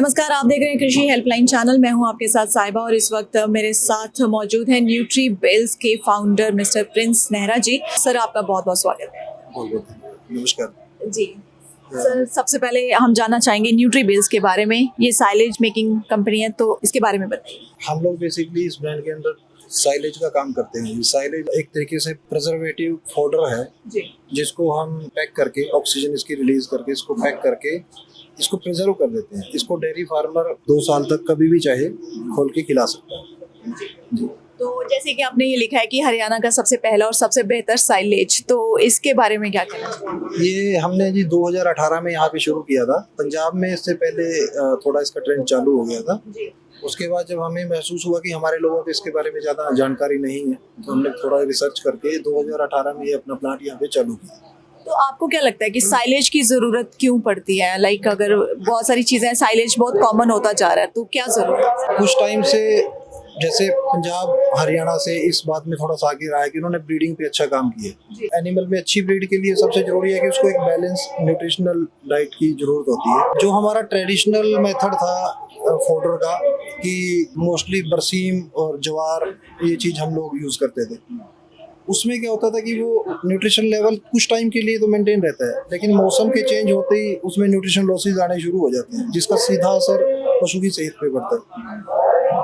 नमस्कार, आप देख रहे हैं कृषि हेल्पलाइन चैनल। मैं हूं आपके साथ साहिबा और इस वक्त मेरे साथ मौजूद हैं न्यूट्री बेल्स के फाउंडर मिस्टर प्रिंस नेहरा जी। सर, आपका बहुत बहुत स्वागत है। बहुत नमस्कार जी सर, सबसे पहले हम जानना चाहेंगे न्यूट्री बेल्स के बारे में। ये साइलेज मेकिंग कंपनी है, तो इसके बारे में बताइए। हम लोग बेसिकली इस ब्रांड के अंदर साइलेज का काम करते हैं। साइलेज एक तरीके से प्रिजर्वेटिव पाउडर है जी। जिसको हम पैक करके ऑक्सीजन इसकी रिलीज करके इसको पैक करके इसको प्रिजर्व कर देते हैं। इसको डेयरी फार्मर 2 साल तक कभी भी चाहे खोल के खिला सकता है। जी। तो जैसे कि आपने ये लिखा है कि हरियाणा का सबसे पहला और सबसे बेहतर साइलेज, तो इसके बारे में क्या कहना चाहिए? ये हमने जी 2018 में यहाँ पे शुरू किया था। पंजाब में इससे पहले थोड़ा इसका ट्रेंड चालू हो गया था। उसके बाद जब हमें महसूस हुआ कि हमारे लोगों को इसके बारे में ज़्यादा जानकारी नहीं है, तो हमने थोड़ा रिसर्च करके 2018 में ये अपना प्लांट यहाँ पे चालू किया। तो आपको क्या लगता है कि साइलेज की जरूरत क्यों पड़ती है? लाइक अगर बहुत सारी चीजें, साइलेज बहुत कॉमन होता जा रहा है, तो क्या जरूरत है? कुछ टाइम से जैसे पंजाब हरियाणा से इस बात में थोड़ा सा आगे रहा है कि उन्होंने ब्रीडिंग पे अच्छा काम किया। एनिमल में अच्छी ब्रीड के लिए सबसे जरूरी है कि उसको एक बैलेंस न्यूट्रिशनल डाइट की जरूरत होती है। जो हमारा ट्रेडिशनल मेथड था फॉडर का कि मोस्टली बरसीम और ज्वार ये चीज़ हम लोग यूज़ करते थे, उसमें क्या होता था कि वो न्यूट्रिशन लेवल कुछ टाइम के लिए तो मेंटेन रहता है, लेकिन मौसम के चेंज होते ही उसमें न्यूट्रिशन लॉसेज आने शुरू हो जाते हैं, जिसका सीधा असर पशु की सेहत पे पड़ता है।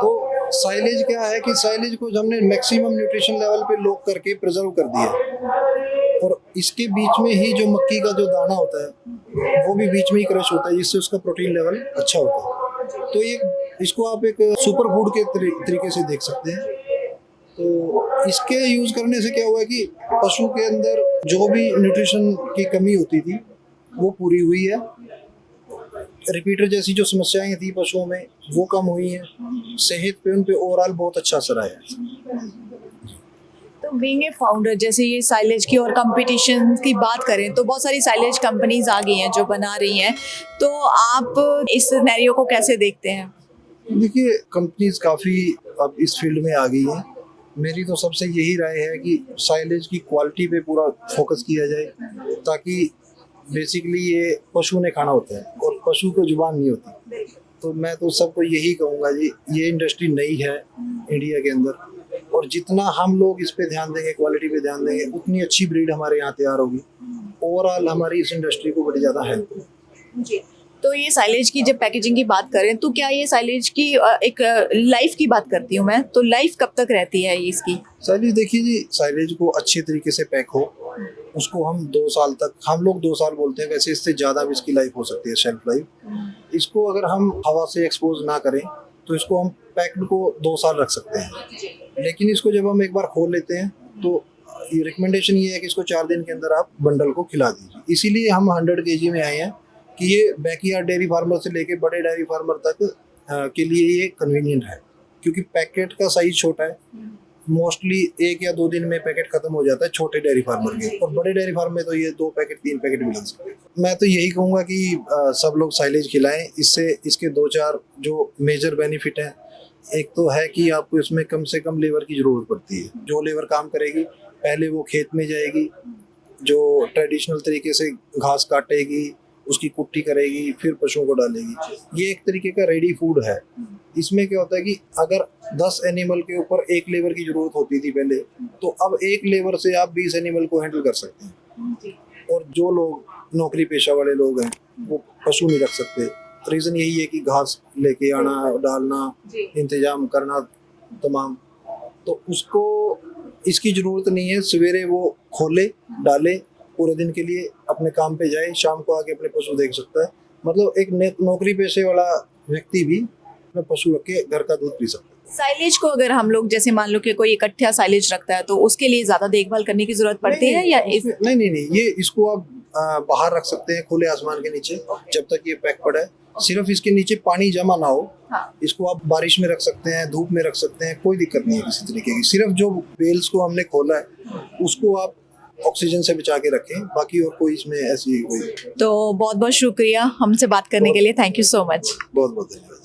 तो साइलेज क्या है कि साइलेज को हमने मैक्सिमम न्यूट्रिशन लेवल पे लॉक करके प्रिजर्व कर दिया, और इसके बीच में ही जो मक्की का जो दाना होता है वो भी बीच में ही क्रश होता है, जिससे उसका प्रोटीन लेवल अच्छा होता है। तो ये इसको आप एक सुपर फूड के तरीके से देख सकते हैं। तो इसके यूज करने से क्या हुआ कि पशु के अंदर जो भी न्यूट्रिशन की कमी होती थी वो पूरी हुई है। रिपीटर जैसी जो समस्याएं थी पशुओं में वो कम हुई हैं। सेहत पे उन पे ओवरऑल बहुत अच्छा असर आया है। तो बीइंग ए फाउंडर, जैसे ये साइलेज की और कंपटीशन की बात करें तो बहुत सारी साइलेज कंपनीज आ गई हैं जो बना रही हैं, तो आप इस सिनेरियो को कैसे देखते हैं? देखिए, कंपनीज काफ़ी अब इस फील्ड में आ गई हैं। मेरी तो सबसे यही राय है कि साइलेज की क्वालिटी पे पूरा फोकस किया जाए, ताकि बेसिकली ये पशु ने खाना होता है और पशु को जुबान नहीं होती। तो मैं तो सबको यही कहूँगा जी, ये इंडस्ट्री नई है इंडिया के अंदर, और जितना हम लोग इस पे ध्यान देंगे, क्वालिटी पे ध्यान देंगे, उतनी अच्छी ब्रीड हमारे यहाँ तैयार होगी। ओवरऑल हमारी इस इंडस्ट्री को बड़ी ज़्यादा हेल्प होगी। जी। तो ये साइलेज की जब पैकेजिंग की बात करें तो क्या ये साइलेज की एक लाइफ की बात करती हूँ मैं, तो लाइफ कब तक रहती है इसकी? साइलेज देखिए जी, साइलेज को अच्छे तरीके से पैक हो, उसको हम 2 साल तक, हम लोग 2 साल बोलते हैं, वैसे इससे ज़्यादा भी इसकी लाइफ हो सकती है, शेल्फ लाइफ। इसको अगर हम हवा से एक्सपोज ना करें तो इसको हम पैक्ड को 2 साल रख सकते हैं। लेकिन इसको जब हम एक बार खोल लेते हैं तो ये रिकमेंडेशन ये है कि इसको 4 दिन के अंदर आप बंडल को खिला दीजिए। इसीलिए हम 100 kg में आए हैं कि ये बैकयार्ड डेयरी फार्मर से लेके बड़े डेयरी फार्मर तक के लिए ये कन्वीनियंट है, क्योंकि पैकेट का साइज छोटा है। मोस्टली 1 या 2 दिन में पैकेट खत्म हो जाता है छोटे डेयरी फार्मर के, और बड़े डेयरी फार्म में तो ये 2 पैकेट 3 पैकेट भी लग सकते हैं। मैं तो यही कहूँगा कि सब लोग साइलेज खिलाएं। इससे इसके 2-4 जो मेजर बेनिफिट हैं, एक तो है कि आपको इसमें कम से कम लेबर की ज़रूरत पड़ती है। जो लेबर काम करेगी पहले वो खेत में जाएगी, जो ट्रेडिशनल तरीके से घास काटेगी, उसकी कुट्टी करेगी, फिर पशुओं को डालेगी। ये एक तरीके का रेडी फूड है। इसमें क्या होता है कि अगर 10 एनिमल के ऊपर 1 लेबर की जरूरत होती थी पहले, तो अब 1 लेबर से आप 20 एनिमल को हैंडल कर सकते हैं। और जो लोग नौकरी पेशा वाले लोग हैं वो पशु नहीं रख सकते। रीज़न यही है कि घास लेके आना, डालना, इंतजाम करना तमाम, तो उसको इसकी ज़रूरत नहीं है। सवेरे वो खोले डाले, पूरे दिन के लिए अपने काम पे जाए, शाम को आके अपने पशु देख सकता है। मतलब एक नौकरी पेशे वाला व्यक्ति भी अपने पशु रख के घर का दूध पी सकता है। साइलेज को अगर हम लोग, जैसे मान लो कि कोई इकट्ठा साइलेज रखता है, तो उसके लिए ज्यादा देखभाल करने की जरूरत पड़ती है या नहीं, ये इसको आप बाहर रख सकते हैं खुले आसमान के नीचे, जब तक ये पैक पड़ा है। सिर्फ इसके नीचे पानी जमा ना हो। हाँ। इसको आप बारिश में रख सकते हैं, धूप में रख सकते हैं, कोई दिक्कत नहीं है किसी तरीके की। सिर्फ जो बेल्स को हमने खोला है उसको आप ऑक्सीजन से बचा के रखें, बाकी और कोई इसमें ऐसी कोई। तो बहुत बहुत शुक्रिया हमसे बात करने के लिए। Thank you so much. बहुत बहुत धन्यवाद।